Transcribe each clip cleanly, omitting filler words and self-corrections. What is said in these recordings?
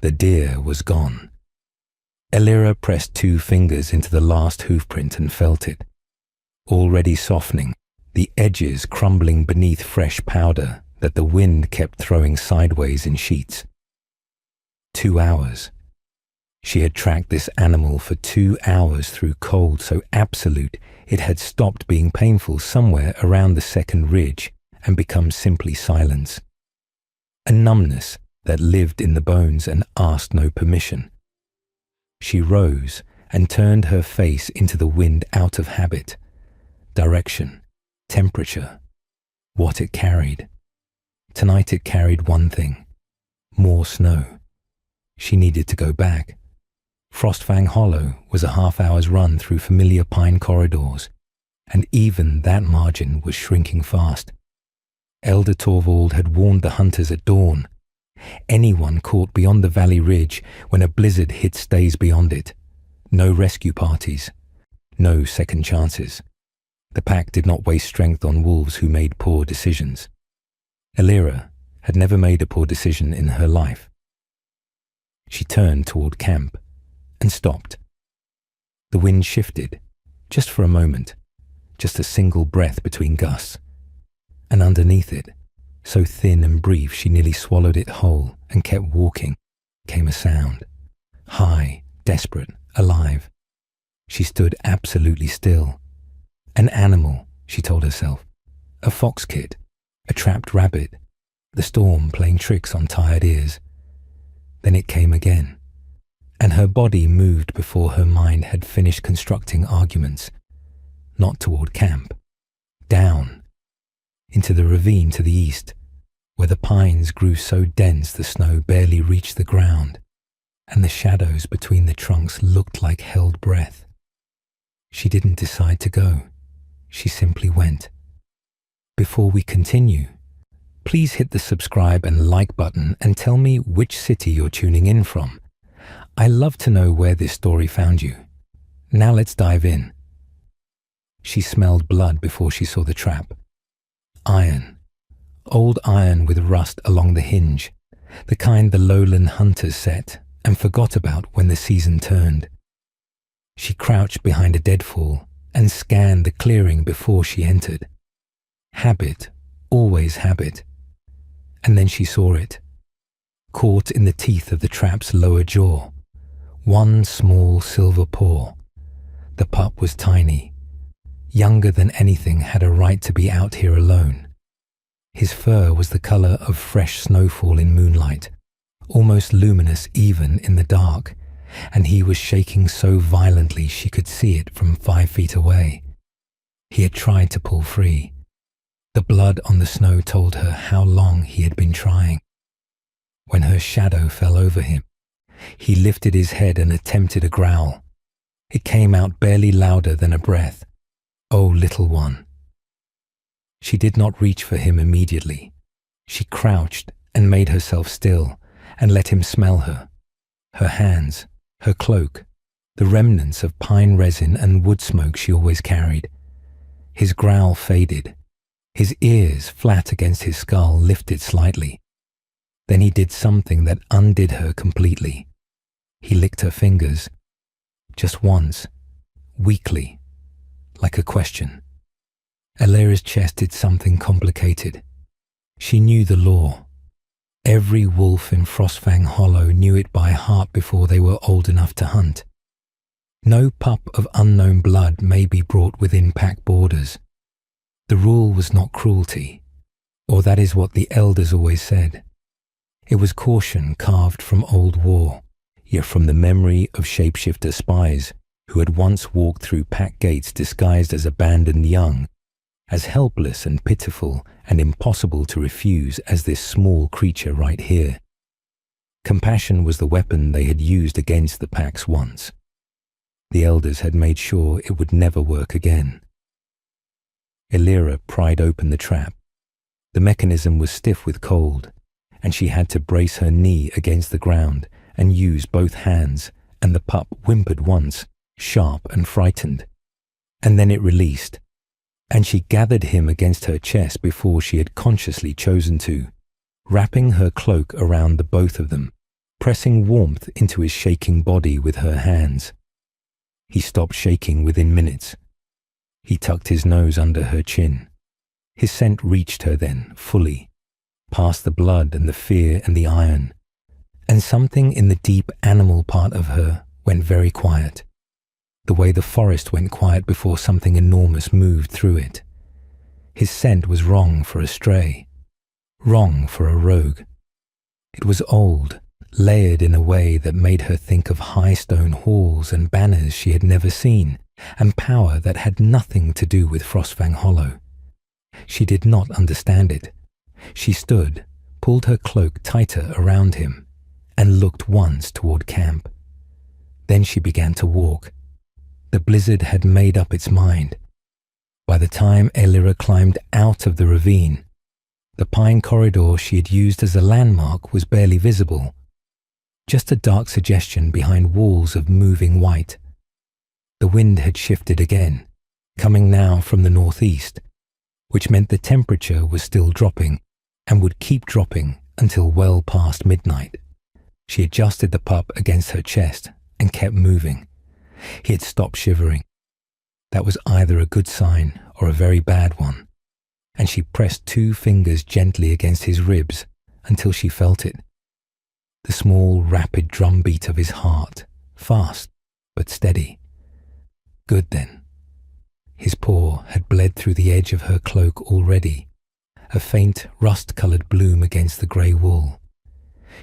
The deer was gone. Elira pressed 2 fingers into the last hoofprint and felt it, already softening, the edges crumbling beneath fresh powder that the wind kept throwing sideways in sheets. 2 hours. She had tracked this animal for 2 hours through cold so absolute it had stopped being painful somewhere around the second ridge and become simply silence. A numbness that lived in the bones and asked no permission. She rose and turned her face into the wind out of habit. Direction, temperature, what it carried. Tonight it carried one thing: more snow. She needed to go back. Frostfang Hollow was a half-hour's run through familiar pine corridors, and even that margin was shrinking fast. Elder Torvald had warned the hunters at dawn. Anyone caught beyond the valley ridge when a blizzard hit stays beyond it. No rescue parties. No second chances. The pack did not waste strength on wolves who made poor decisions. Elira had never made a poor decision in her life. She turned toward camp and stopped. The wind shifted, just for a moment, just a single breath between gusts. And underneath it, so thin and brief she nearly swallowed it whole and kept walking, came a sound. High, desperate, alive. She stood absolutely still. An animal, she told herself. A fox kid, a trapped rabbit, the storm playing tricks on tired ears. Then it came again, and her body moved before her mind had finished constructing arguments. Not toward camp. Down. Into the ravine to the east, where the pines grew so dense the snow barely reached the ground, and the shadows between the trunks looked like held breath. She didn't decide to go. She simply went. Before we continue, please hit the subscribe and like button and tell me which city you're tuning in from. I love to know where this story found you. Now let's dive in. She smelled blood before she saw the trap. Iron. Old iron with rust along the hinge, the kind the lowland hunters set and forgot about when the season turned. She crouched behind a deadfall and scanned the clearing before she entered. Habit, always habit. And then she saw it, caught in the teeth of the trap's lower jaw. One small silver paw. The pup was tiny. Younger than anything had a right to be out here alone. His fur was the color of fresh snowfall in moonlight, almost luminous even in the dark, and he was shaking so violently she could see it from 5 feet away. He had tried to pull free. The blood on the snow told her how long he had been trying. When her shadow fell over him, he lifted his head and attempted a growl. It came out barely louder than a breath. "Oh, little one." She did not reach for him immediately. She crouched and made herself still and let him smell her. Her hands, her cloak, the remnants of pine resin and wood smoke she always carried. His growl faded. His ears, flat against his skull, lifted slightly. Then he did something that undid her completely. He licked her fingers. Just once, weakly, like a question. Elira's chest did something complicated. She knew the law. Every wolf in Frostfang Hollow knew it by heart before they were old enough to hunt. No pup of unknown blood may be brought within pack borders. The rule was not cruelty, or that is what the elders always said. It was caution carved from old war, yet from the memory of shapeshifter spies who had once walked through pack gates disguised as abandoned young, as helpless and pitiful and impossible to refuse as this small creature right here. Compassion was the weapon they had used against the packs once. The elders had made sure it would never work again. Elira pried open the trap. The mechanism was stiff with cold, and she had to brace her knee against the ground and use both hands, and the pup whimpered once, sharp and frightened. And then it released, and she gathered him against her chest before she had consciously chosen to, wrapping her cloak around the both of them, pressing warmth into his shaking body with her hands. He stopped shaking within minutes. He tucked his nose under her chin. His scent reached her then, fully, past the blood and the fear and the iron, and something in the deep animal part of her went very quiet, the way the forest went quiet before something enormous moved through it. His scent was wrong for a stray, wrong for a rogue. It was old, layered in a way that made her think of high stone halls and banners she had never seen, and power that had nothing to do with Frostfang Hollow. She did not understand it. She stood, pulled her cloak tighter around him, and looked once toward camp. Then she began to walk. The blizzard had made up its mind. By the time Elira climbed out of the ravine, the pine corridor she had used as a landmark was barely visible, just a dark suggestion behind walls of moving white. The wind had shifted again, coming now from the northeast, which meant the temperature was still dropping and would keep dropping until well past midnight. She adjusted the pup against her chest and kept moving. He had stopped shivering. That was either a good sign or a very bad one, and she pressed 2 fingers gently against his ribs until she felt it. The small, rapid drumbeat of his heart, fast but steady. Good then. His paw had bled through the edge of her cloak already, a faint rust-coloured bloom against the grey wool.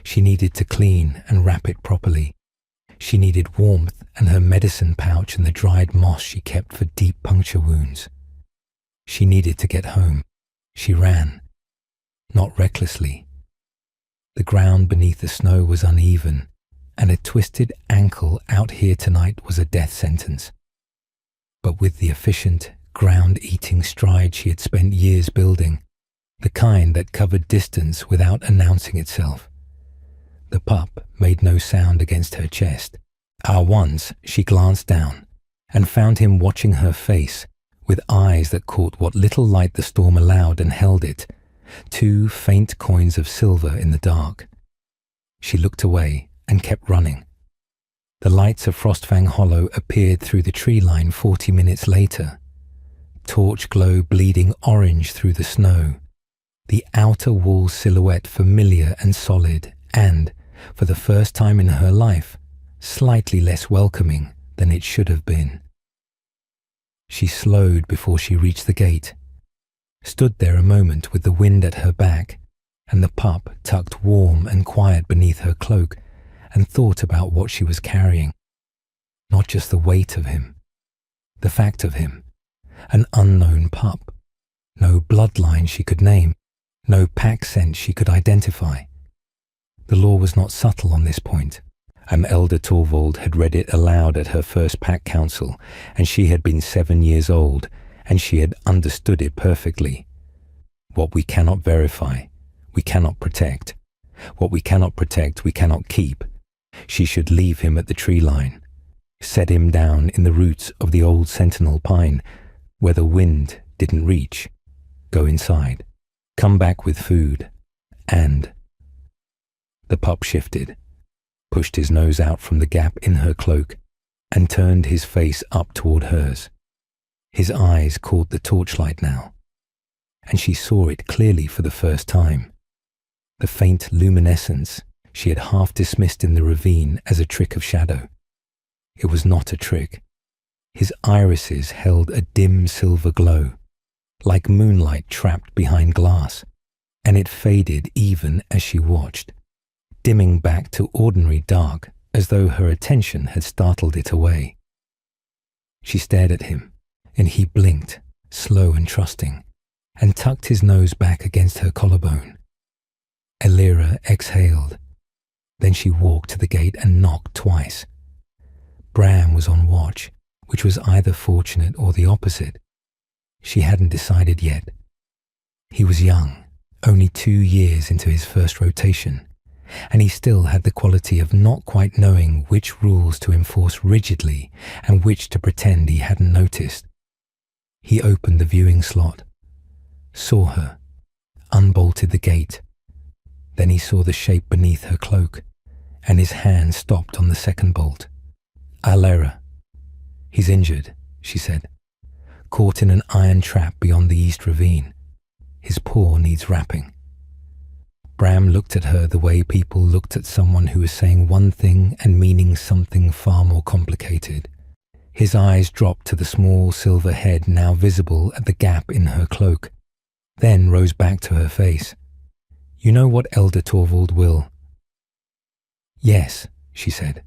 She needed to clean and wrap it properly. She needed warmth and her medicine pouch and the dried moss she kept for deep puncture wounds. She needed to get home. She ran, not recklessly. The ground beneath the snow was uneven, and a twisted ankle out here tonight was a death sentence. But with the efficient, ground-eating stride she had spent years building, the kind that covered distance without announcing itself, the pup made no sound against her chest. Once she glanced down and found him watching her face with eyes that caught what little light the storm allowed and held it, 2 faint coins of silver in the dark. She looked away and kept running. The lights of Frostfang Hollow appeared through the tree line 40 minutes later, torch glow bleeding orange through the snow, the outer wall silhouette familiar and solid and, for the first time in her life, slightly less welcoming than it should have been. She slowed before she reached the gate, stood there a moment with the wind at her back and the pup tucked warm and quiet beneath her cloak, and thought about what she was carrying. Not just the weight of him, the fact of him, an unknown pup, no bloodline she could name, no pack scent she could identify. The law was not subtle on this point. Elder Torvald had read it aloud at her first pack council, and she had been 7 years old, and she had understood it perfectly. What we cannot verify, we cannot protect. What we cannot protect, we cannot keep. She should leave him at the tree line, set him down in the roots of the old sentinel pine, where the wind didn't reach, go inside, come back with food, and... The pup shifted, pushed his nose out from the gap in her cloak, and turned his face up toward hers. His eyes caught the torchlight now, and she saw it clearly for the first time. The faint luminescence she had half dismissed in the ravine as a trick of shadow. It was not a trick. His irises held a dim silver glow, like moonlight trapped behind glass, and it faded even as she watched, dimming back to ordinary dark as though her attention had startled it away. She stared at him, and he blinked, slow and trusting, and tucked his nose back against her collarbone. Elira exhaled. Then she walked to the gate and knocked twice. Bram was on watch, which was either fortunate or the opposite. She hadn't decided yet. He was young, only 2 years into his first rotation, and he still had the quality of not quite knowing which rules to enforce rigidly and which to pretend he hadn't noticed. He opened the viewing slot, saw her, unbolted the gate. Then he saw the shape beneath her cloak, and his hand stopped on the second bolt. Alera. He's injured, she said. Caught in an iron trap beyond the East Ravine. His paw needs wrapping. Bram looked at her the way people looked at someone who was saying one thing and meaning something far more complicated. His eyes dropped to the small silver head now visible at the gap in her cloak, then rose back to her face. You know what Elder Torvald will? Yes, she said.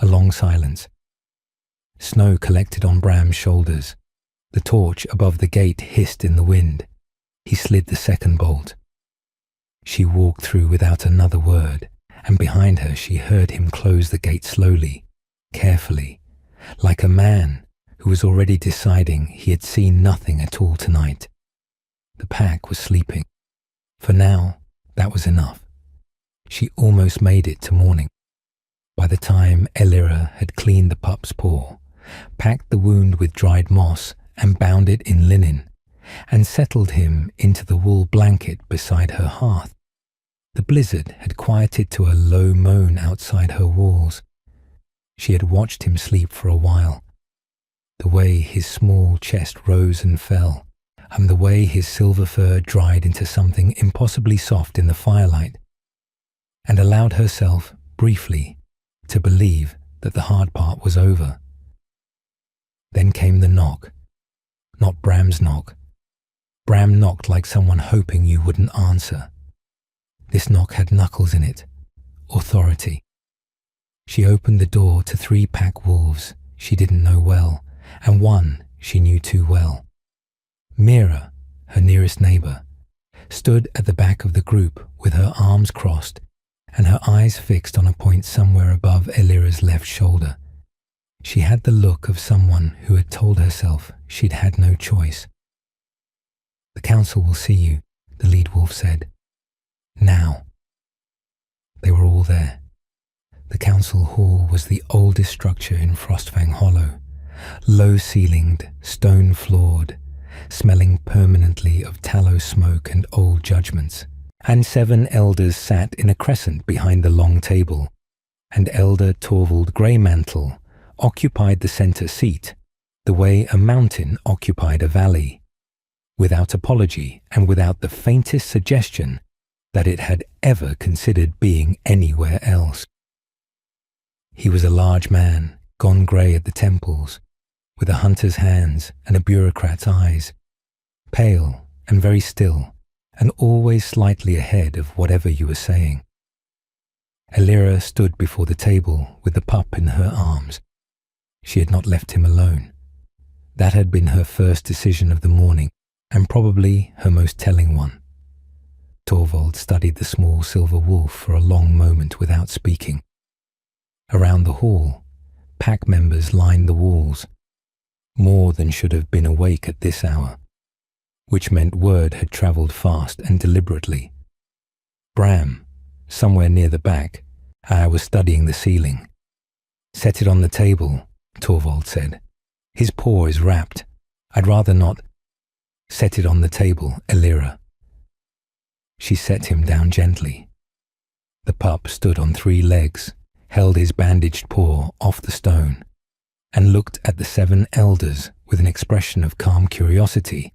A long silence. Snow collected on Bram's shoulders. The torch above the gate hissed in the wind. He slid the second bolt. She walked through without another word, and behind her she heard him close the gate slowly, carefully, like a man who was already deciding he had seen nothing at all tonight. The pack was sleeping. For now, that was enough. She almost made it to morning. By the time Elira had cleaned the pup's paw, packed the wound with dried moss and bound it in linen, and settled him into the wool blanket beside her hearth, the blizzard had quieted to a low moan outside her walls. She had watched him sleep for a while, the way his small chest rose and fell, and the way his silver fur dried into something impossibly soft in the firelight, and allowed herself, briefly, to believe that the hard part was over. Then came the knock. Not Bram's knock. Bram knocked like someone hoping you wouldn't answer. This knock had knuckles in it. Authority. She opened the door to 3 pack wolves she didn't know well, and one she knew too well. Mira, her nearest neighbor, stood at the back of the group with her arms crossed and her eyes fixed on a point somewhere above Elira's left shoulder. She had the look of someone who had told herself she'd had no choice. The council will see you, the lead wolf said. Now. They were all there. The council hall was the oldest structure in Frostfang Hollow, low-ceilinged, stone-floored, smelling permanently of tallow smoke and old judgments, and 7 elders sat in a crescent behind the long table, and Elder Torvald Greymantle occupied the center seat, the way a mountain occupied a valley, without apology and without the faintest suggestion that it had ever considered being anywhere else. He was a large man, gone grey at the temples, with a hunter's hands and a bureaucrat's eyes, pale and very still, and always slightly ahead of whatever you were saying. Elira stood before the table with the pup in her arms. She had not left him alone. That had been her first decision of the morning, and probably her most telling one. Torvald studied the small silver wolf for a long moment without speaking. Around the hall, pack members lined the walls, more than should have been awake at this hour, which meant word had travelled fast and deliberately. Bram, somewhere near the back, I was studying the ceiling. Set it on the table, Torvald said. His paw is wrapped. I'd rather not. Set it on the table, Elira. She set him down gently. The pup stood on 3 legs, held his bandaged paw off the stone, and looked at the 7 elders with an expression of calm curiosity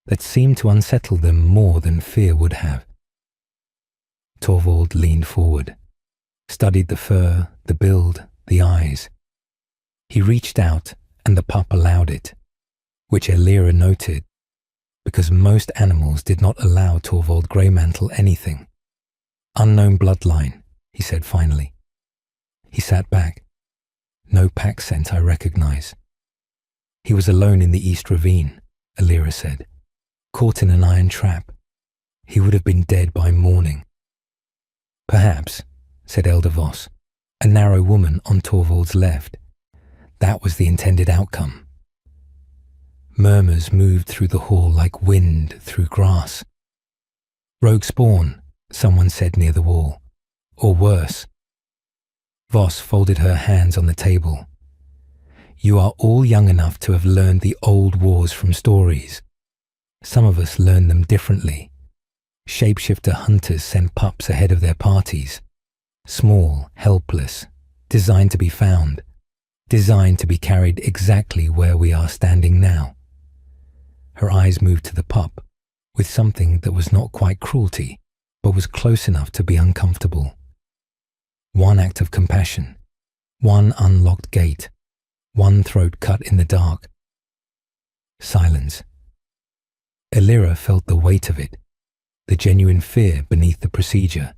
that seemed to unsettle them more than fear would have. Torvald leaned forward, studied the fur, the build, the eyes. He reached out and the pup allowed it, which Elira noted, because most animals did not allow Torvald Greymantle anything. Unknown bloodline, he said finally. He sat back. No pack scent I recognize. He was alone in the East Ravine, Elira said, caught in an iron trap. He would have been dead by morning. Perhaps, said Elder Voss, a narrow woman on Torvald's left. That was the intended outcome. Murmurs moved through the hall like wind through grass. Rogue spawn, someone said near the wall. Or worse. Voss folded her hands on the table. You are all young enough to have learned the old wars from stories. Some of us learn them differently. Shapeshifter hunters send pups ahead of their parties. small, helpless, designed to be found, designed to be carried exactly where we are standing now. Her eyes moved to the pup with something that was not quite cruelty, but was close enough to be uncomfortable. One act of compassion, one unlocked gate, one throat cut in the dark. Silence. Elira felt the weight of it, the genuine fear beneath the procedure,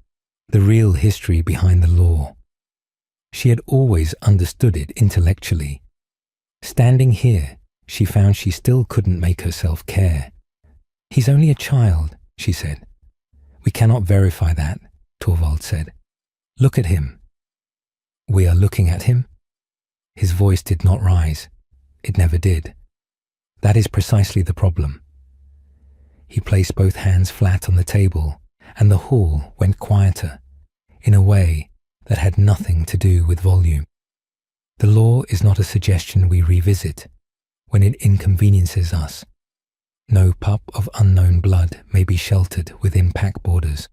the real history behind the law. She had always understood it intellectually. Standing here, she found she still couldn't make herself care. "He's only a child," she said. "We cannot verify that," Torvald said. "Look at him." "We are looking at him?" His voice did not rise. It never did. "That is precisely the problem." He placed both hands flat on the table, and the hall went quieter, in a way that had nothing to do with volume. The law is not a suggestion we revisit when it inconveniences us. No pup of unknown blood may be sheltered within pack borders.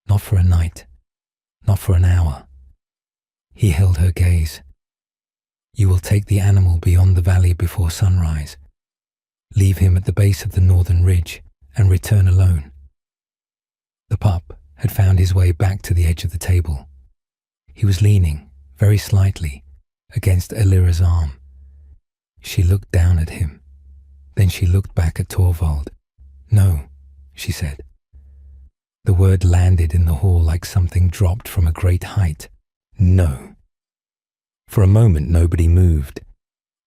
Not for a night. Not for an hour. He held her gaze. "You will take the animal beyond the valley before sunrise. Leave him at the base of the northern ridge and return alone." The pup had found his way back to the edge of the table. He was leaning, very slightly, against Elira's arm. She looked down at him. Then she looked back at Torvald. "No," she said. The word landed in the hall like something dropped from a great height. "No." For a moment nobody moved.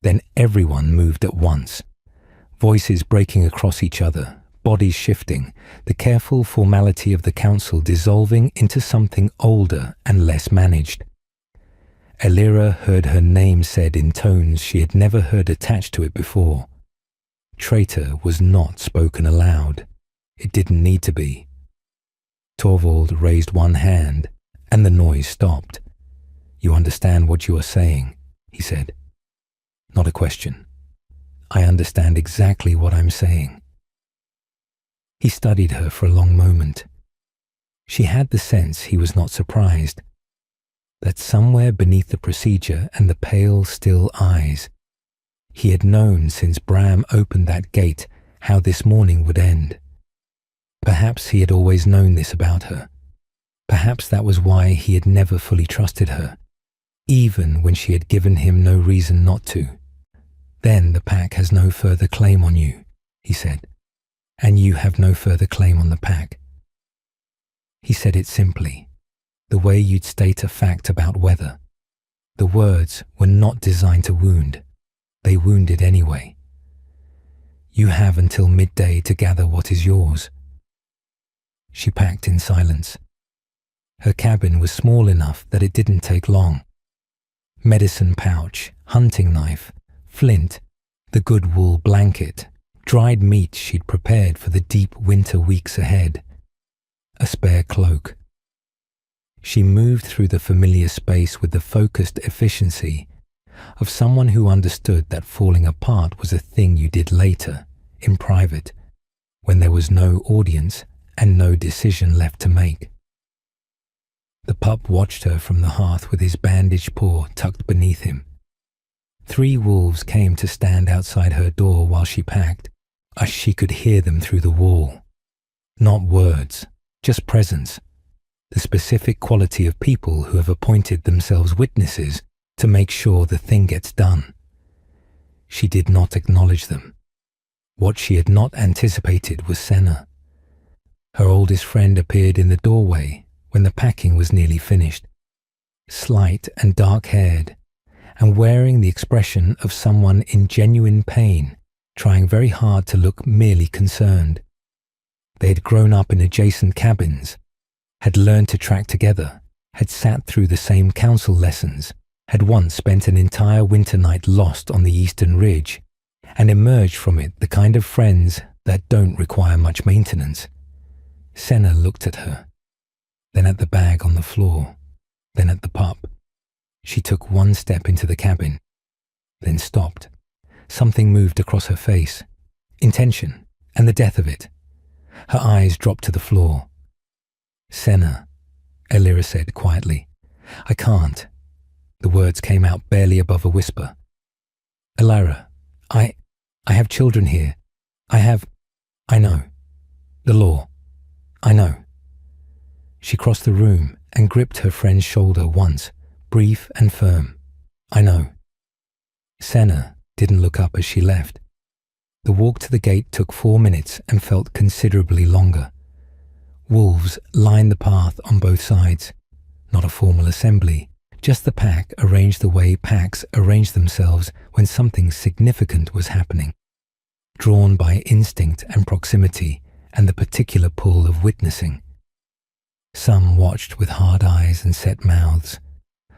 Then everyone moved at once. Voices breaking across each other, bodies shifting, the careful formality of the council dissolving into something older and less managed. Elira heard her name said in tones she had never heard attached to it before. Traitor was not spoken aloud. It didn't need to be. Torvald raised one hand, and the noise stopped. "You understand what you are saying," he said. "Not a question. I understand exactly what I'm saying." He studied her for a long moment. She had the sense he was not surprised, that somewhere beneath the procedure and the pale, still eyes, he had known since Bram opened that gate how this morning would end. Perhaps he had always known this about her. Perhaps that was why he had never fully trusted her, even when she had given him no reason not to. "Then the pack has no further claim on you," he said, "and you have no further claim on the pack." He said it simply, the way you'd state a fact about weather. The words were not designed to wound. They wounded anyway. "You have until midday to gather what is yours." She packed in silence. Her cabin was small enough that it didn't take long. Medicine pouch, hunting knife, flint, the good wool blanket, dried meat she'd prepared for the deep winter weeks ahead, a spare cloak. She moved through the familiar space with the focused efficiency of someone who understood that falling apart was a thing you did later, in private, when there was no audience and no decision left to make. The pup watched her from the hearth with his bandaged paw tucked beneath him. 3 wolves came to stand outside her door while she packed, as she could hear them through the wall. Not words, just presence, the specific quality of people who have appointed themselves witnesses to make sure the thing gets done. She did not acknowledge them. What she had not anticipated was Senna. Her oldest friend appeared in the doorway when the packing was nearly finished, slight and dark-haired, and wearing the expression of someone in genuine pain, trying very hard to look merely concerned. They had grown up in adjacent cabins, had learned to track together, had sat through the same council lessons, had once spent an entire winter night lost on the eastern ridge, and emerged from it the kind of friends that don't require much maintenance. Senna looked at her, then at the bag on the floor, then at the pup. She took one step into the cabin, then stopped. Something moved across her face. Intention, and the death of it. Her eyes dropped to the floor. "Senna," Elira said quietly, I can't." The words came out barely above a whisper. "Elira, I have children here. I know. The law. I know." She crossed the room and gripped her friend's shoulder once, brief and firm. "I know." Senna didn't look up as she left. The walk to the gate took 4 minutes and felt considerably longer. Wolves lined the path on both sides. Not a formal assembly, just the pack arranged the way packs arrange themselves when something significant was happening, drawn by instinct and proximity and the particular pull of witnessing. Some watched with hard eyes and set mouths,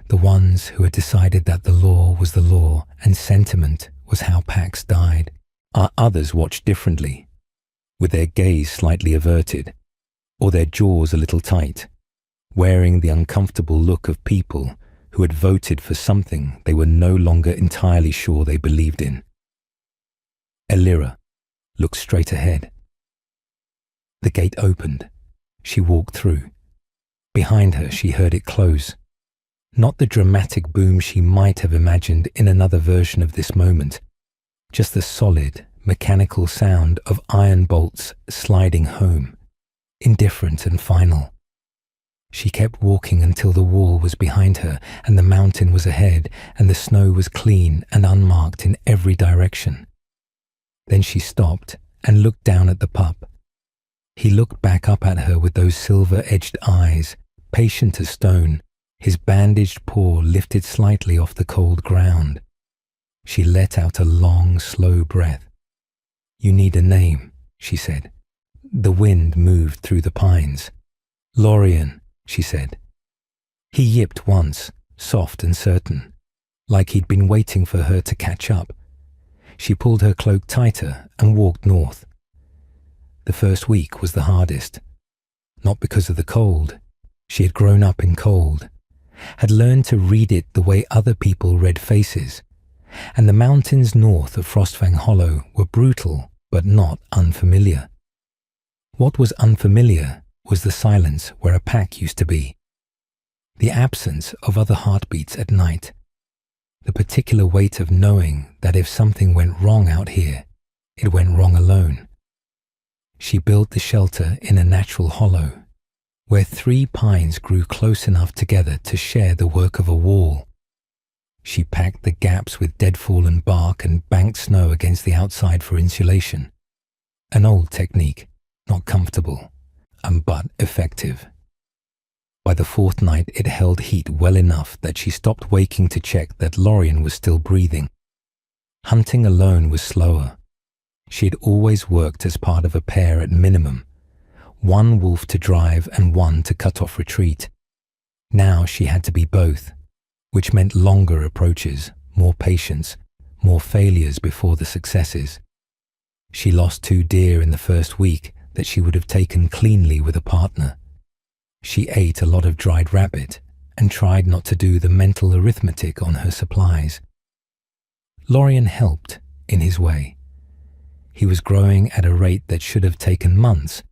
the ones who had decided that the law was the law and sentiment was how packs died. Others watched differently, with their gaze slightly averted, or their jaws a little tight, wearing the uncomfortable look of people who had voted for something they were no longer entirely sure they believed in. Elira looked straight ahead. The gate opened. She walked through. Behind her, she heard it close. Not the dramatic boom she might have imagined in another version of this moment, just the solid, mechanical sound of iron bolts sliding home, indifferent and final. She kept walking until the wall was behind her and the mountain was ahead and the snow was clean and unmarked in every direction. Then she stopped and looked down at the pup. He looked back up at her with those silver-edged eyes, patient as stone, his bandaged paw lifted slightly off the cold ground. She let out a long, slow breath. "You need a name," she said. The wind moved through the pines. "Lorien," she said. He yipped once, soft and certain, like he'd been waiting for her to catch up. She pulled her cloak tighter and walked north. The first week was the hardest. Not because of the cold. She had grown up in cold, had learned to read it the way other people read faces, and the mountains north of Frostfang Hollow were brutal but not unfamiliar. What was unfamiliar was the silence where a pack used to be, the absence of other heartbeats at night, the particular weight of knowing that if something went wrong out here, it went wrong alone. She built the shelter in a natural hollow, where 3 pines grew close enough together to share the work of a wall. She packed the gaps with dead fallen bark and banked snow against the outside for insulation. An old technique, not comfortable, but effective. By the 4th night, it held heat well enough that she stopped waking to check that Lorien was still breathing. Hunting alone was slower. She had always worked as part of a pair at minimum, one wolf to drive and one to cut off retreat. Now she had to be both, which meant longer approaches, more patience, more failures before the successes. She lost 2 deer in the first week that she would have taken cleanly with a partner. She ate a lot of dried rabbit and tried not to do the mental arithmetic on her supplies. Lorien helped in his way. He was growing at a rate that should have taken months,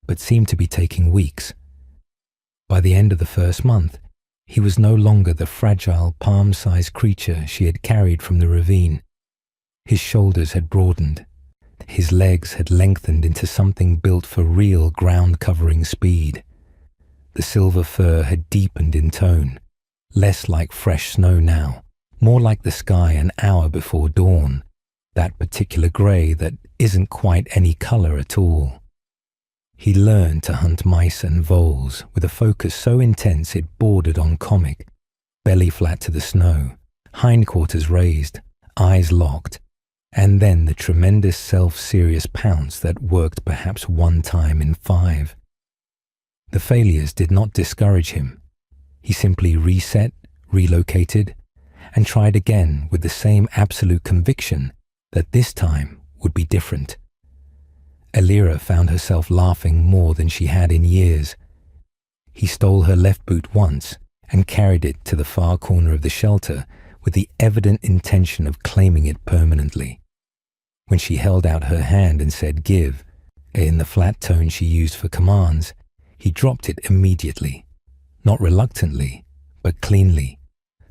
but seemed to be taking weeks. By the end of the first month, he was no longer the fragile, palm-sized creature she had carried from the ravine. His shoulders had broadened. His legs had lengthened into something built for real ground-covering speed. The silver fur had deepened in tone, less like fresh snow now, more like the sky an hour before dawn, that particular grey that isn't quite any colour at all. He learned to hunt mice and voles with a focus so intense it bordered on comic, belly flat to the snow, hindquarters raised, eyes locked, and then the tremendous self-serious pounce that worked perhaps 1 time in 5. The failures did not discourage him. He simply reset, relocated, and tried again with the same absolute conviction that this time would be different. Elira found herself laughing more than she had in years. He stole her left boot once and carried it to the far corner of the shelter with the evident intention of claiming it permanently. When she held out her hand and said "give," in the flat tone she used for commands, he dropped it immediately, not reluctantly, but cleanly,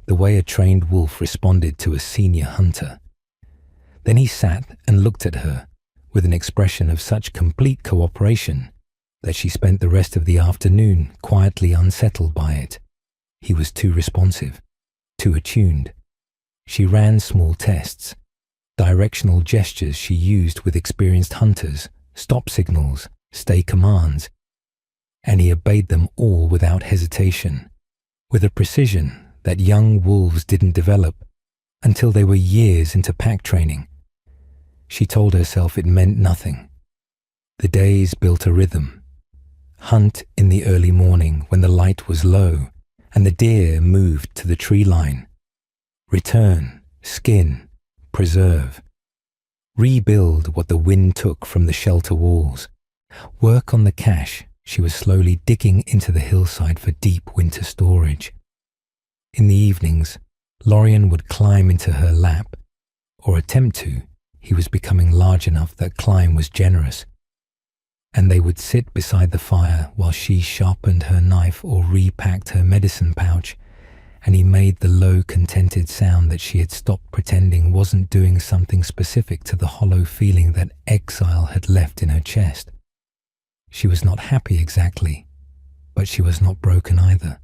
the way a trained wolf responded to a senior hunter. Then he sat and looked at her with an expression of such complete cooperation that she spent the rest of the afternoon quietly unsettled by it. He was too responsive, too attuned. She ran small tests, directional gestures she used with experienced hunters, stop signals, stay commands, and he obeyed them all without hesitation, with a precision that young wolves didn't develop until they were years into pack training. She told herself it meant nothing. The days built a rhythm. Hunt in the early morning when the light was low and the deer moved to the tree line. Return, skin, preserve. Rebuild what the wind took from the shelter walls. Work on the cache she was slowly digging into the hillside for deep winter storage. In the evenings, Lorien would climb into her lap, or attempt to. He was becoming large enough that climb was generous. And they would sit beside the fire while she sharpened her knife or repacked her medicine pouch, and he made the low, contented sound that she had stopped pretending wasn't doing something specific to the hollow feeling that exile had left in her chest. She was not happy exactly, but she was not broken either.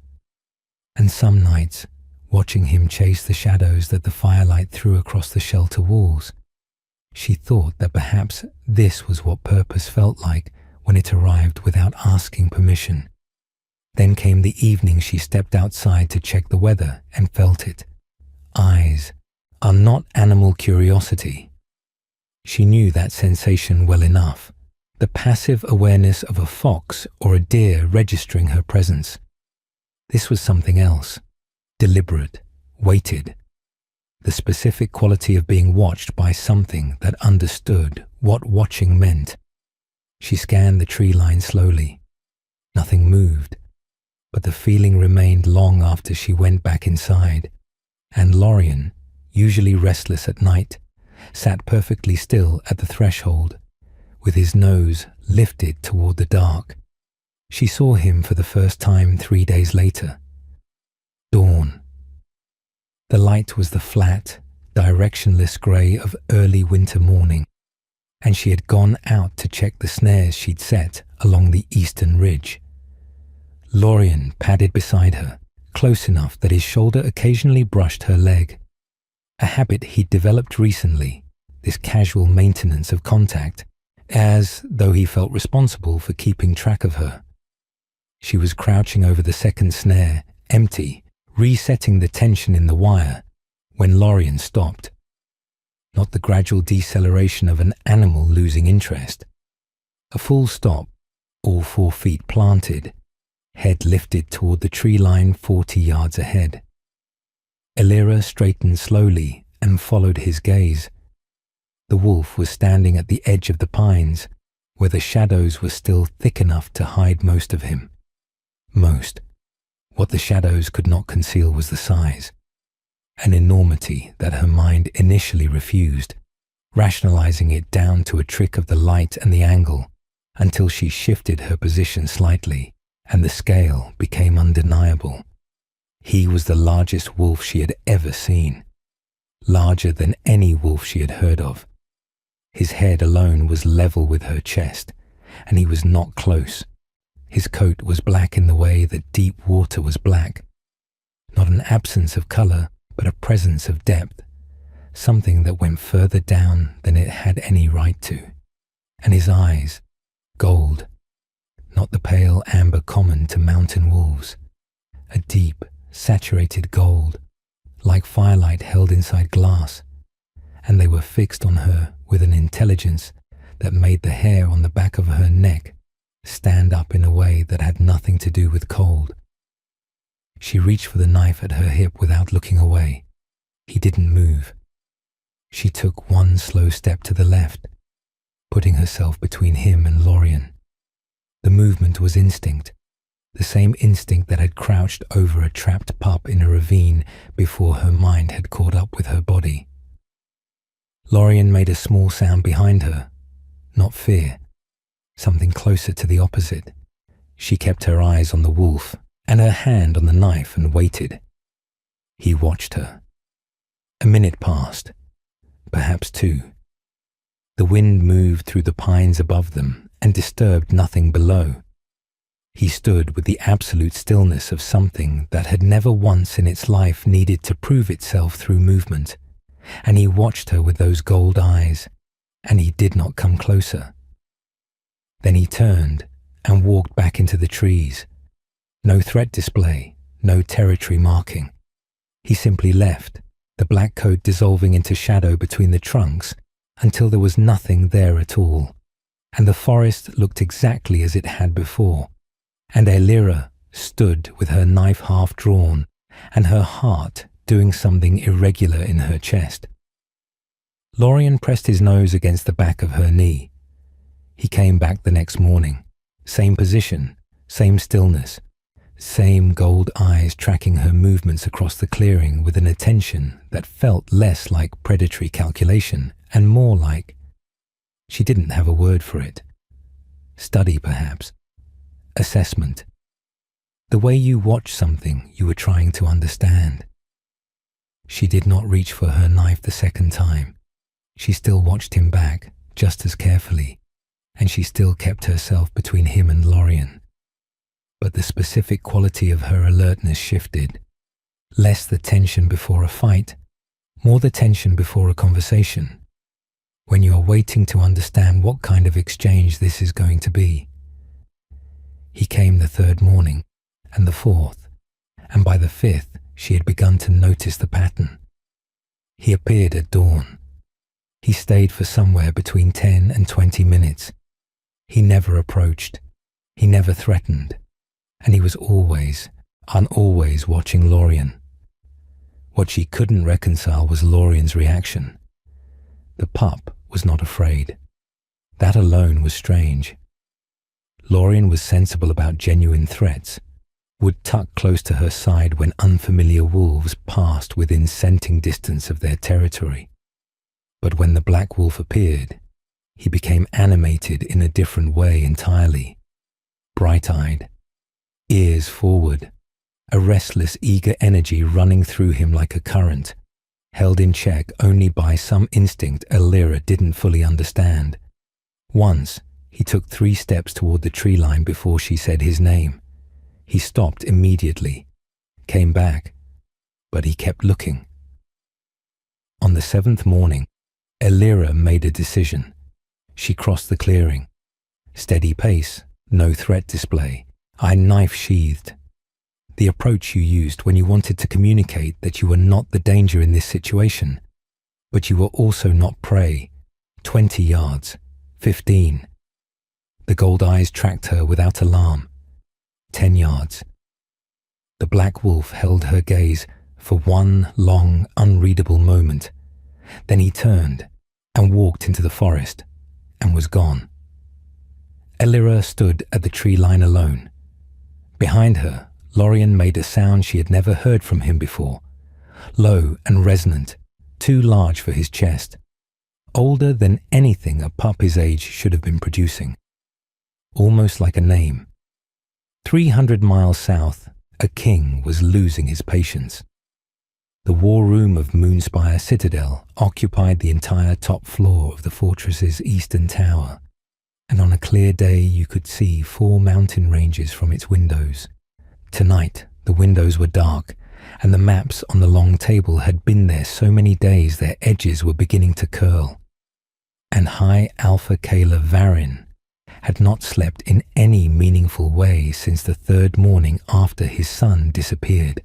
And some nights, watching him chase the shadows that the firelight threw across the shelter walls, she thought that perhaps this was what purpose felt like when it arrived without asking permission. Then came the evening she stepped outside to check the weather and felt it. Eyes are not animal curiosity. She knew that sensation well enough, the passive awareness of a fox or a deer registering her presence. This was something else, deliberate, weighted. The specific quality of being watched by something that understood what watching meant. She scanned the tree line slowly. Nothing moved, but the feeling remained long after she went back inside, and Lorien, usually restless at night, sat perfectly still at the threshold, with his nose lifted toward the dark. She saw him for the first time 3 days later. Dawn. The light was the flat, directionless grey of early winter morning, and she had gone out to check the snares she'd set along the eastern ridge. Lorien padded beside her, close enough that his shoulder occasionally brushed her leg. A habit he'd developed recently, this casual maintenance of contact, as though he felt responsible for keeping track of her. She was crouching over the second snare, empty, resetting the tension in the wire, when Lorien stopped. Not the gradual deceleration of an animal losing interest. A full stop, all 4 feet planted, head lifted toward the tree line 40 yards ahead. Elira straightened slowly and followed his gaze. The wolf was standing at the edge of the pines, where the shadows were still thick enough to hide most of him. Most. What the shadows could not conceal was the size, an enormity that her mind initially refused, rationalizing it down to a trick of the light and the angle, until she shifted her position slightly, and the scale became undeniable. He was the largest wolf she had ever seen, larger than any wolf she had heard of. His head alone was level with her chest, and he was not close. His coat was black in the way that deep water was black. Not an absence of color, but a presence of depth, something that went further down than it had any right to. And his eyes, gold, not the pale amber common to mountain wolves, a deep, saturated gold, like firelight held inside glass, and they were fixed on her with an intelligence that made the hair on the back of her neck stand up in a way that had nothing to do with cold. She reached for the knife at her hip without looking away. He didn't move. She took one slow step to the left, putting herself between him and Lorien. The movement was instinct, the same instinct that had crouched over a trapped pup in a ravine before her mind had caught up with her body. Lorien made a small sound behind her, not fear, something closer to the opposite. She kept her eyes on the wolf, and her hand on the knife and waited. He watched her. A minute passed, perhaps two. The wind moved through the pines above them and disturbed nothing below. He stood with the absolute stillness of something that had never once in its life needed to prove itself through movement, and he watched her with those gold eyes, and he did not come closer. Then he turned and walked back into the trees. No threat display, no territory marking. He simply left, the black coat dissolving into shadow between the trunks until there was nothing there at all, and the forest looked exactly as it had before, and Elira stood with her knife half drawn and her heart doing something irregular in her chest. Lorien pressed his nose against the back of her knee. He came back the next morning, same position, same stillness, same gold eyes tracking her movements across the clearing with an attention that felt less like predatory calculation and more like, she didn't have a word for it, study perhaps, assessment, the way you watch something you were trying to understand. She did not reach for her knife the second time. She still watched him back, just as carefully, and she still kept herself between him and Lorien. But the specific quality of her alertness shifted. Less the tension before a fight, more the tension before a conversation. When you are waiting to understand what kind of exchange this is going to be. He came the third morning, and the fourth, and by the fifth she had begun to notice the pattern. He appeared at dawn. He stayed for somewhere between 10 and 20 minutes. He never approached. He never threatened. And he was always watching Lorien. What she couldn't reconcile was Lorien's reaction. The pup was not afraid. That alone was strange. Lorien was sensible about genuine threats, would tuck close to her side when unfamiliar wolves passed within scenting distance of their territory. But when the black wolf appeared, he became animated in a different way entirely. Bright-eyed, ears forward, a restless, eager energy running through him like a current, held in check only by some instinct Elira didn't fully understand. Once, he took 3 steps toward the tree line before she said his name. He stopped immediately, came back, but he kept looking. On the 7th morning, Elira made a decision. She crossed the clearing. Steady pace, no threat display, eye knife sheathed. The approach you used when you wanted to communicate that you were not the danger in this situation, but you were also not prey. 20 yards, 15. The gold eyes tracked her without alarm. 10 yards. The black wolf held her gaze for one long, unreadable moment. Then he turned and walked into the forest and was gone. Elira stood at the tree line alone. Behind her, Lorien made a sound she had never heard from him before, low and resonant, too large for his chest, older than anything a pup his age should have been producing, almost like a name. 300 miles south, a king was losing his patience. The war room of Moonspire Citadel occupied the entire top floor of the fortress's eastern tower, and on a clear day you could see 4 mountain ranges from its windows. Tonight, the windows were dark, and the maps on the long table had been there so many days their edges were beginning to curl. And High Alpha Kayla Varin had not slept in any meaningful way since the 3rd morning after his son disappeared.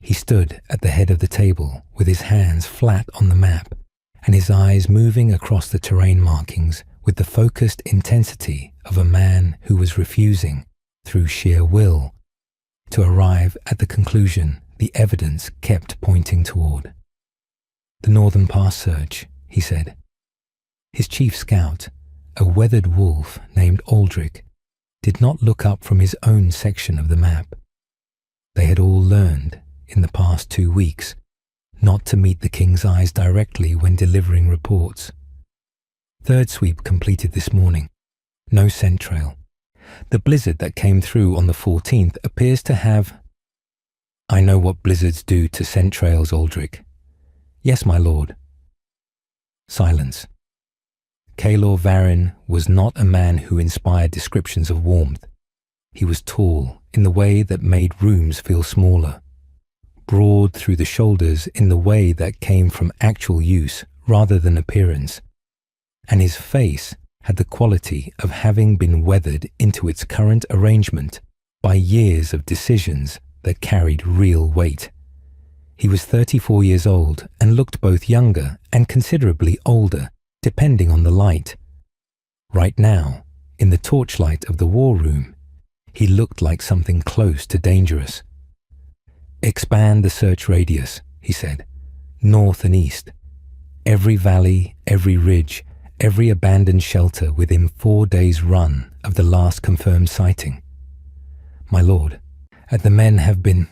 He stood at the head of the table with his hands flat on the map and his eyes moving across the terrain markings with the focused intensity of a man who was refusing, through sheer will, to arrive at the conclusion the evidence kept pointing toward. "The Northern Pass search," he said. His chief scout, a weathered wolf named Aldrich, did not look up from his own section of the map. They had all learned, in the past 2 weeks, not to meet the king's eyes directly when delivering reports. 3rd sweep completed this morning. No scent trail. The blizzard that came through on the 14th appears to have... I know what blizzards do to scent trails, Aldrich. Yes, my lord. Silence. Kaelor Varin was not a man who inspired descriptions of warmth. He was tall in the way that made rooms feel smaller, broad through the shoulders in the way that came from actual use rather than appearance, and his face had the quality of having been weathered into its current arrangement by years of decisions that carried real weight. He was 34 years old and looked both younger and considerably older, depending on the light. Right now, in the torchlight of the war room, he looked like something close to dangerous. Expand the search radius, he said, north and east. Every valley, every ridge, every abandoned shelter within 4 days' run of the last confirmed sighting. My lord, the men have been...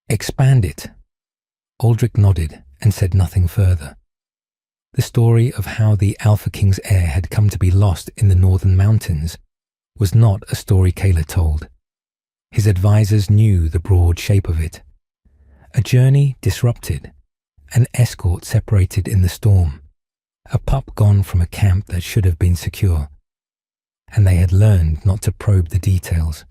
Expand it. Aldrich nodded and said nothing further. The story of how the Alpha King's heir had come to be lost in the northern mountains was not a story Kaelor told. His advisors knew the broad shape of it. A journey disrupted, an escort separated in the storm, a pup gone from a camp that should have been secure, and they had learned not to probe the details.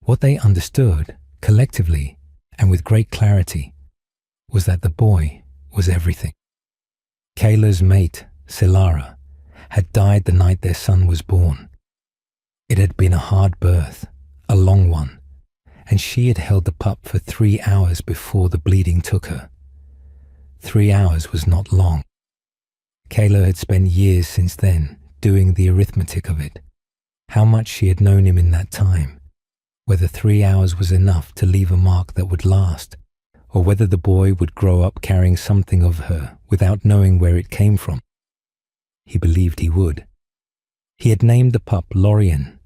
What they understood, collectively and with great clarity, was that the boy was everything. Kaelor's mate, Selara, had died the night their son was born. It had been a hard birth, a long one, and she had held the pup for 3 hours before the bleeding took her. 3 hours was not long. Kaelor had spent years since then doing the arithmetic of it, how much she had known him in that time, whether 3 hours was enough to leave a mark that would last, or whether the boy would grow up carrying something of her without knowing where it came from. He believed he would. He had named the pup Lorien,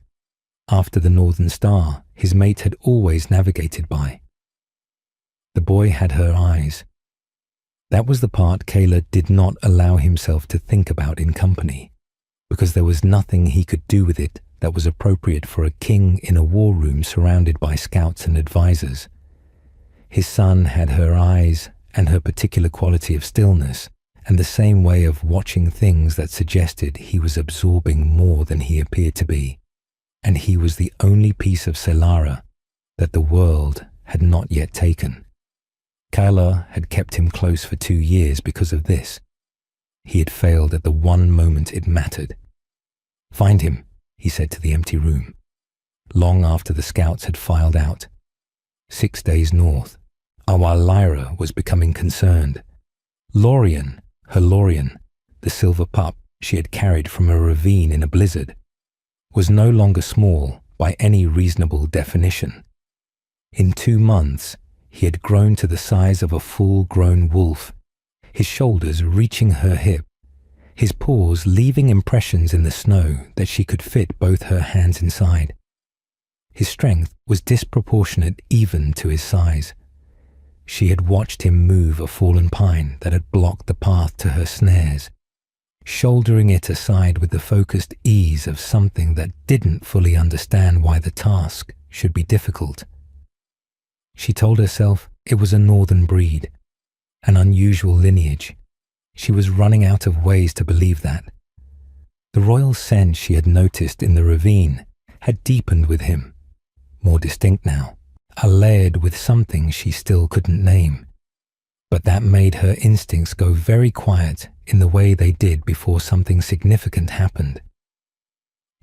after the northern star his mate had always navigated by. The boy had her eyes. That was the part Kaelor did not allow himself to think about in company, because there was nothing he could do with it that was appropriate for a king in a war room surrounded by scouts and advisors. His son had her eyes and her particular quality of stillness, and the same way of watching things that suggested he was absorbing more than he appeared to be, and he was the only piece of Selara that the world had not yet taken. Kaelor had kept him close for 2 years because of this. He had failed at the one moment it mattered. Find him, he said to the empty room, long after the scouts had filed out. 6 days north, while Lyra was becoming concerned. Lorien, her Lorien, the silver pup she had carried from a ravine in a blizzard, was no longer small by any reasonable definition. In 2 months, he had grown to the size of a full-grown wolf, his shoulders reaching her hip, his paws leaving impressions in the snow that she could fit both her hands inside. His strength was disproportionate even to his size. She had watched him move a fallen pine that had blocked the path to her snares, shouldering it aside with the focused ease of something that didn't fully understand why the task should be difficult. She told herself it was a northern breed, an unusual lineage. She was running out of ways to believe that. The royal scent she had noticed in the ravine had deepened with him, more distinct now, layered with something she still couldn't name. But that made her instincts go very quiet in the way they did before something significant happened.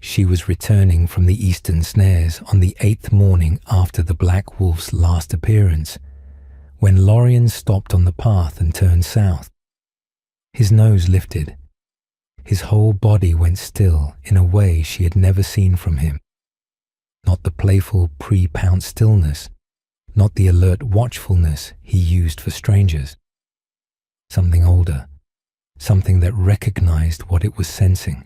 She was returning from the eastern snares on the 8th morning after the Black Wolf's last appearance, when Lorien stopped on the path and turned south. His nose lifted. His whole body went still in a way she had never seen from him. Not the playful pre-pounce stillness, not the alert watchfulness he used for strangers. Something older, something that recognized what it was sensing.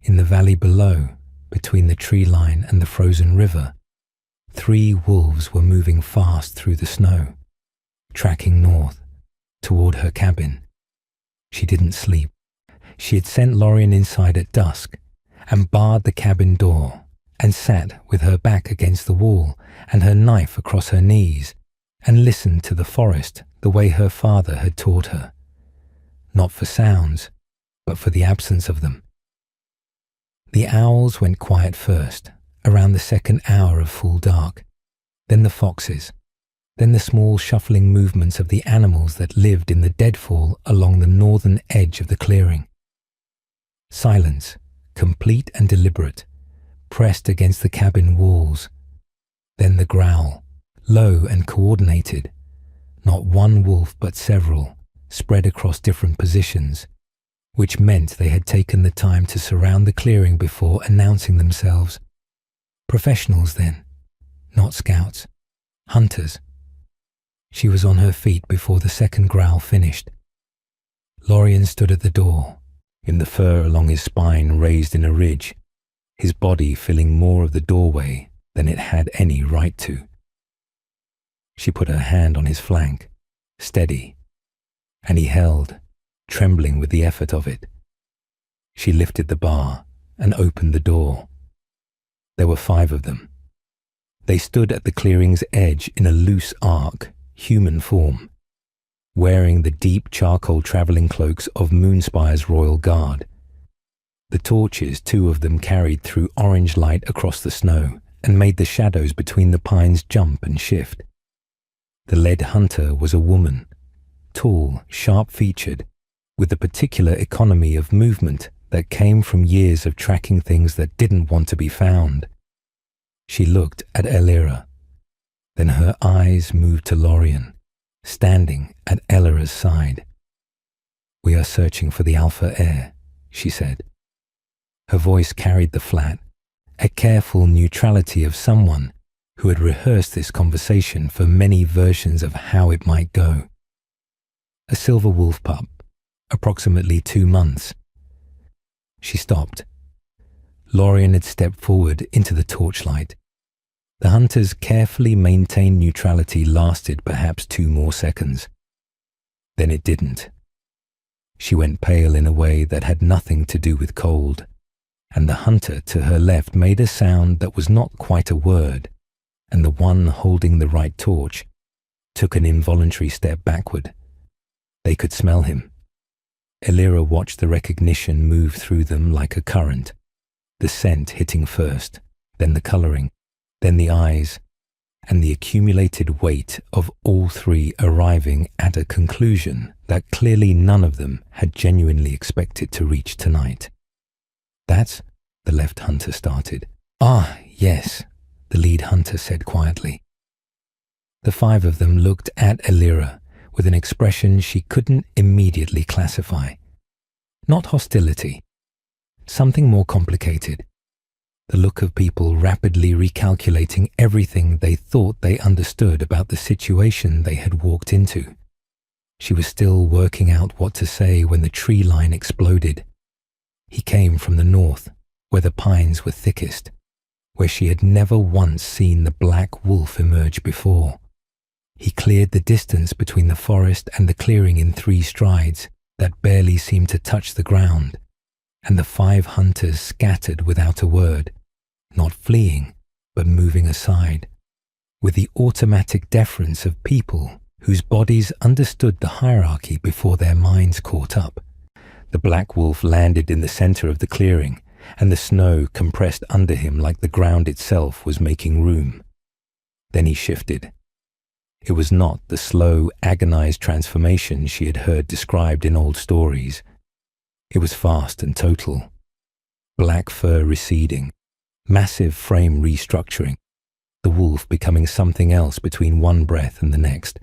In the valley below, between the tree line and the frozen river, 3 wolves were moving fast through the snow, tracking north, toward her cabin. She didn't sleep. She had sent Lorien inside at dusk, and barred the cabin door, and sat with her back against the wall and her knife across her knees, and listened to the forest the way her father had taught her. Not for sounds, but for the absence of them. The owls went quiet first, around the second hour of full dark, then the foxes, then the small shuffling movements of the animals that lived in the deadfall along the northern edge of the clearing. Silence, complete and deliberate, pressed against the cabin walls. Then the growl, low and coordinated, not one wolf but several, spread across different positions, which meant they had taken the time to surround the clearing before announcing themselves. Professionals then, not scouts, hunters. She was on her feet before the second growl finished. Lorien stood at the door, in the fur along his spine raised in a ridge, his body filling more of the doorway than it had any right to. She put her hand on his flank, steady, and he held, trembling with the effort of it. She lifted the bar and opened the door. There were 5 of them. They stood at the clearing's edge in a loose arc, human form, wearing the deep charcoal travelling cloaks of Moonspire's royal guard. The torches 2 of them carried threw orange light across the snow and made the shadows between the pines jump and shift. The lead hunter was a woman, tall, sharp-featured, with a particular economy of movement that came from years of tracking things that didn't want to be found. She looked at Elira. Then her eyes moved to Lorien, standing at Elira's side. "We are searching for the Alpha Heir," she said. Her voice carried the flat, a careful neutrality of someone who had rehearsed this conversation for many versions of how it might go. A silver wolf pup, approximately 2 months. She stopped. Lorien had stepped forward into the torchlight. The hunter's carefully maintained neutrality lasted perhaps 2 more seconds. Then it didn't. She went pale in a way that had nothing to do with cold, and the hunter to her left made a sound that was not quite a word, and the one holding the right torch took an involuntary step backward. They could smell him. Elira watched the recognition move through them like a current, the scent hitting first, then the colouring, then the eyes, and the accumulated weight of all 3 arriving at a conclusion that clearly none of them had genuinely expected to reach tonight. "That's," the left hunter started. "Ah, yes," the lead hunter said quietly. The 5 of them looked at Elira with an expression she couldn't immediately classify. Not hostility, something more complicated. The look of people rapidly recalculating everything they thought they understood about the situation they had walked into. She was still working out what to say when the tree line exploded. He came from the north, where the pines were thickest, where she had never once seen the black wolf emerge before. He cleared the distance between the forest and the clearing in 3 strides that barely seemed to touch the ground, and the 5 hunters scattered without a word, not fleeing, but moving aside, with the automatic deference of people whose bodies understood the hierarchy before their minds caught up. The black wolf landed in the center of the clearing, and the snow compressed under him like the ground itself was making room. Then he shifted. It was not the slow, agonized transformation she had heard described in old stories. It was fast and total. Black fur receding, massive frame restructuring, the wolf becoming something else between one breath and the next.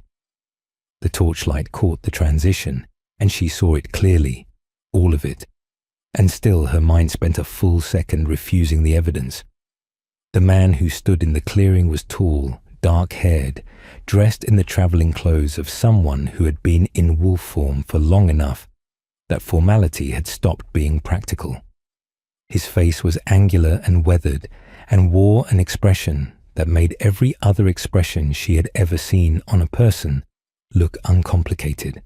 The torchlight caught the transition, and she saw it clearly, all of it, and still her mind spent a full second refusing the evidence. The man who stood in the clearing was tall, dark-haired, dressed in the travelling clothes of someone who had been in wolf form for long enough that formality had stopped being practical. His face was angular and weathered, and wore an expression that made every other expression she had ever seen on a person look uncomplicated.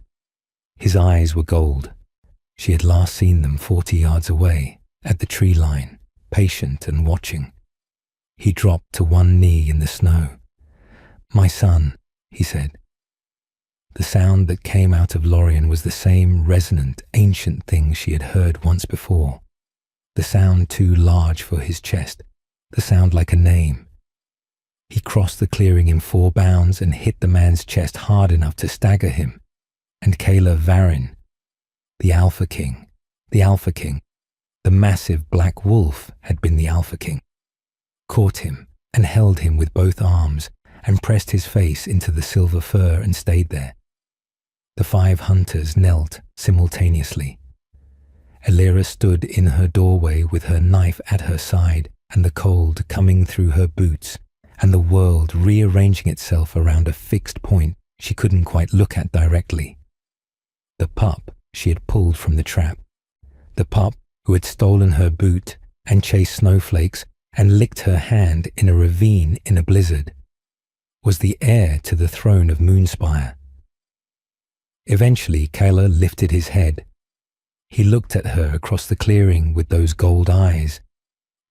His eyes were gold. She had last seen them 40 yards away, at the tree line, patient and watching. He dropped to one knee in the snow. "My son," he said. The sound that came out of Lorien was the same resonant, ancient thing she had heard once before. The sound too large for his chest, the sound like a name. He crossed the clearing in 4 bounds and hit the man's chest hard enough to stagger him. And Kayla Varin, the Alpha King, the massive black wolf had been the Alpha King, caught him and held him with both arms and pressed his face into the silver fur and stayed there. The 5 hunters knelt simultaneously. Elira stood in her doorway with her knife at her side and the cold coming through her boots and the world rearranging itself around a fixed point she couldn't quite look at directly. The pup she had pulled from the trap, the pup who had stolen her boot and chased snowflakes and licked her hand in a ravine in a blizzard, was the heir to the throne of Moonspire. Eventually, Kayla lifted his head. He looked at her across the clearing with those gold eyes,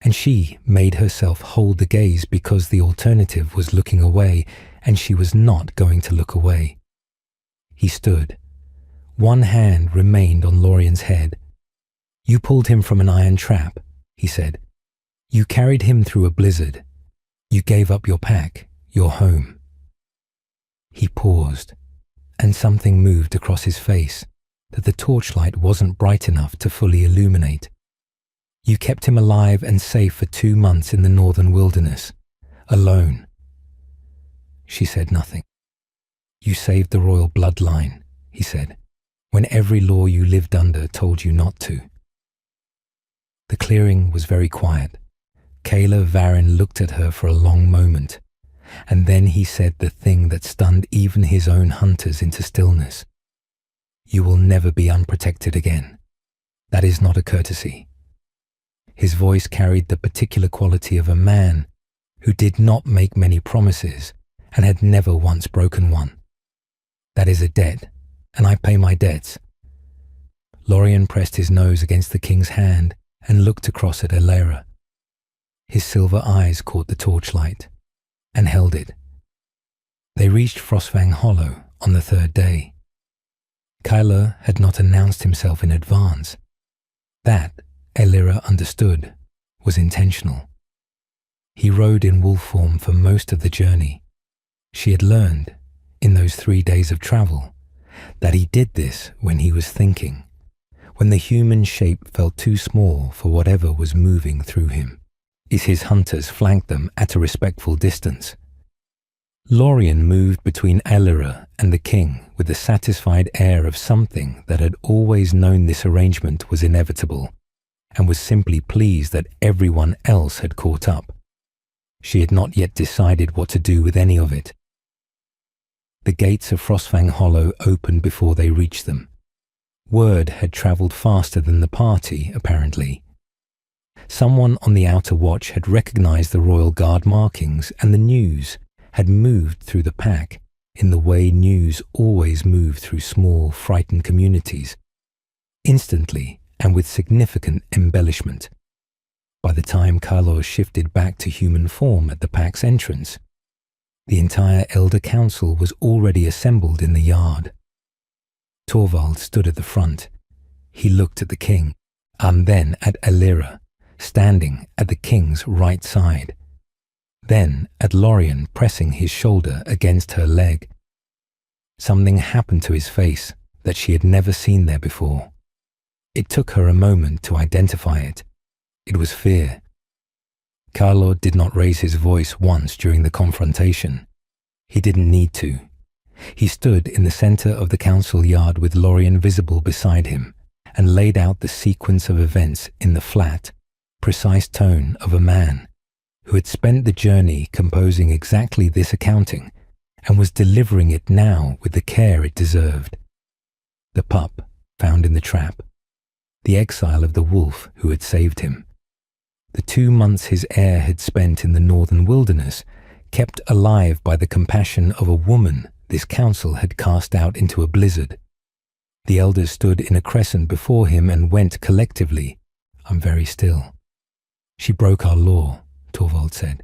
and she made herself hold the gaze because the alternative was looking away, and she was not going to look away. He stood. One hand remained on Lorien's head. "You pulled him from an iron trap," he said. "You carried him through a blizzard. You gave up your pack, your home." He paused, and something moved across his face that the torchlight wasn't bright enough to fully illuminate. "You kept him alive and safe for 2 months in the northern wilderness, alone." She said nothing. "You saved the royal bloodline," he said, "when every law you lived under told you not to." The clearing was very quiet. Kayla Varin looked at her for a long moment, and then he said the thing that stunned even his own hunters into stillness. "You will never be unprotected again. That is not a courtesy." His voice carried the particular quality of a man who did not make many promises and had never once broken one. "That is a debt, and I pay my debts." Lorien pressed his nose against the king's hand and looked across at Elira. His silver eyes caught the torchlight and held it. They reached Frostfang Hollow on the 3rd day. Kyler had not announced himself in advance. That, Elira understood, was intentional. He rode in wolf form for most of the journey. She had learned, in those 3 days of travel, that he did this when he was thinking, when the human shape felt too small for whatever was moving through him. His hunters flanked them at a respectful distance. Lorien moved between Elira and the king with the satisfied air of something that had always known this arrangement was inevitable and was simply pleased that everyone else had caught up. She had not yet decided what to do with any of it. The gates of Frostfang Hollow opened before they reached them. Word had travelled faster than the party, apparently. Someone on the outer watch had recognized the royal guard markings, and the news had moved through the pack in the way news always moved through small, frightened communities, instantly and with significant embellishment. By the time Carlos shifted back to human form at the pack's entrance, the entire Elder Council was already assembled in the yard. Torvald stood at the front. He looked at the king, and then at Elira, standing at the king's right side, then at Lorien pressing his shoulder against her leg. Something happened to his face that she had never seen there before. It took her a moment to identify it. It was fear. Carlo did not raise his voice once during the confrontation. He didn't need to. He stood in the center of the council yard with Lorien visible beside him and laid out the sequence of events in the flat, precise tone of a man who had spent the journey composing exactly this accounting and was delivering it now with the care it deserved. The pup found in the trap, the exile of the wolf who had saved him, the 2 months his heir had spent in the northern wilderness, kept alive by the compassion of a woman this council had cast out into a blizzard. The elders stood in a crescent before him and went collectively, "I'm very still." She broke our law, Torvald said.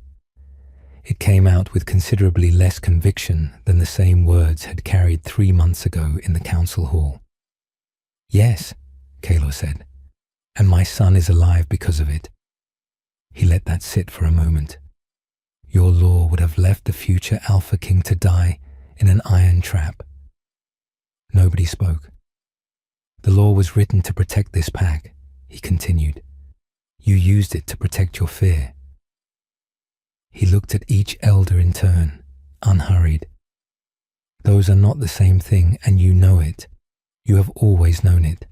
It came out with considerably less conviction than the same words had carried 3 months ago in the council hall. Yes, Kaelor said, and my son is alive because of it. He let that sit for a moment. Your law would have left the future Alpha King to die in an iron trap. Nobody spoke. The law was written to protect this pack, he continued. You used it to protect your fear. He looked at each elder in turn, unhurried. Those are not the same thing, and you know it. You have always known it.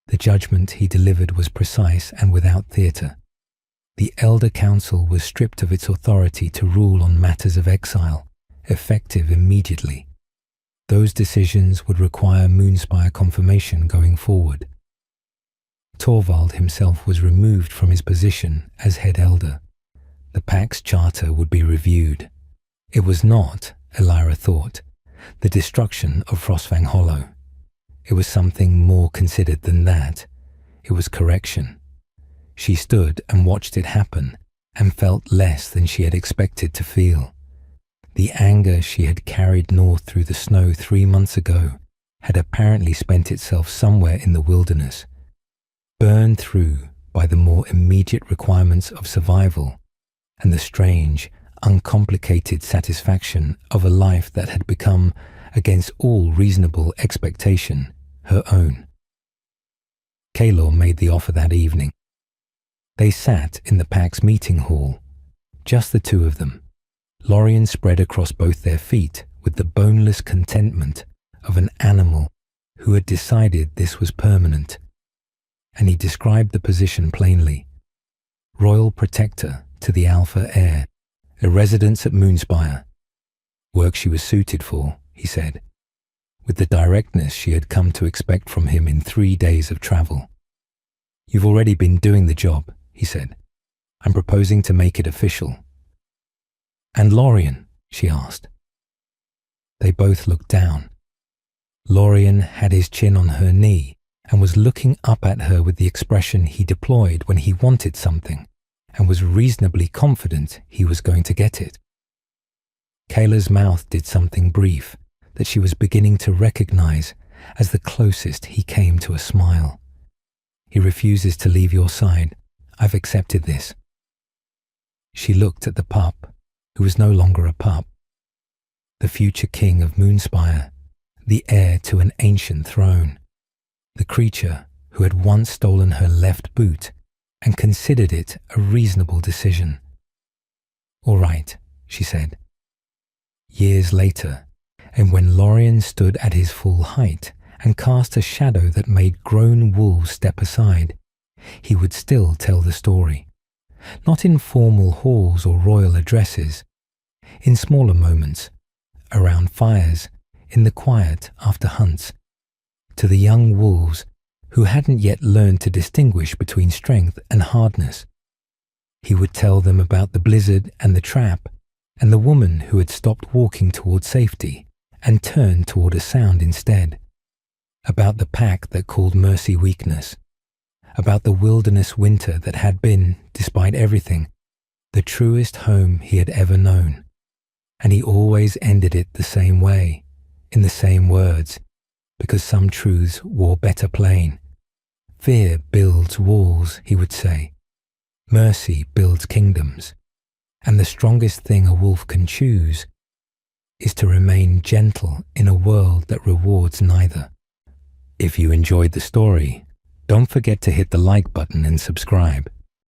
The judgment he delivered was precise and without theatre. The Elder Council was stripped of its authority to rule on matters of exile, effective immediately. Those decisions would require Moonspire confirmation going forward. Torvald himself was removed from his position as head elder. The pack's charter would be reviewed. It was not, Elira thought, the destruction of Frostfang Hollow. It was something more considered than that. It was correction. She stood and watched it happen and felt less than she had expected to feel. The anger she had carried north through the snow 3 months ago had apparently spent itself somewhere in the wilderness, burned through by the more immediate requirements of survival and the strange, uncomplicated satisfaction of a life that had become, against all reasonable expectation, her own. Kaelor made the offer that evening. They sat in the pack's meeting hall, just the two of them, Lorien spread across both their feet with the boneless contentment of an animal who had decided this was permanent. And he described the position plainly. Royal Protector to the Alpha Heir, a residence at Moonspire. Work she was suited for, he said, with the directness she had come to expect from him in 3 days of travel. You've already been doing the job, he said. I'm proposing to make it official. And Lorien, she asked. They both looked down. Lorien had his chin on her knee and was looking up at her with the expression he deployed when he wanted something and was reasonably confident he was going to get it. Kaela's mouth did something brief that she was beginning to recognize as the closest he came to a smile. He refuses to leave your side. I've accepted this. She looked at the pup, who was no longer a pup. The future king of Moonspire, the heir to an ancient throne. The creature who had once stolen her left boot and considered it a reasonable decision. All right, she said. Years later, and when Lorien stood at his full height and cast a shadow that made grown wolves step aside, he would still tell the story. Not in formal halls or royal addresses, in smaller moments, around fires, in the quiet after hunts, to the young wolves who hadn't yet learned to distinguish between strength and hardness. He would tell them about the blizzard and the trap, and the woman who had stopped walking toward safety and turned toward a sound instead, about the pack that called mercy weakness, about the wilderness winter that had been, despite everything, the truest home he had ever known. And he always ended it the same way, in the same words, because some truths wore better plain. Fear builds walls, he would say. Mercy builds kingdoms. And the strongest thing a wolf can choose is to remain gentle in a world that rewards neither. If you enjoyed the story, don't forget to hit the like button and subscribe.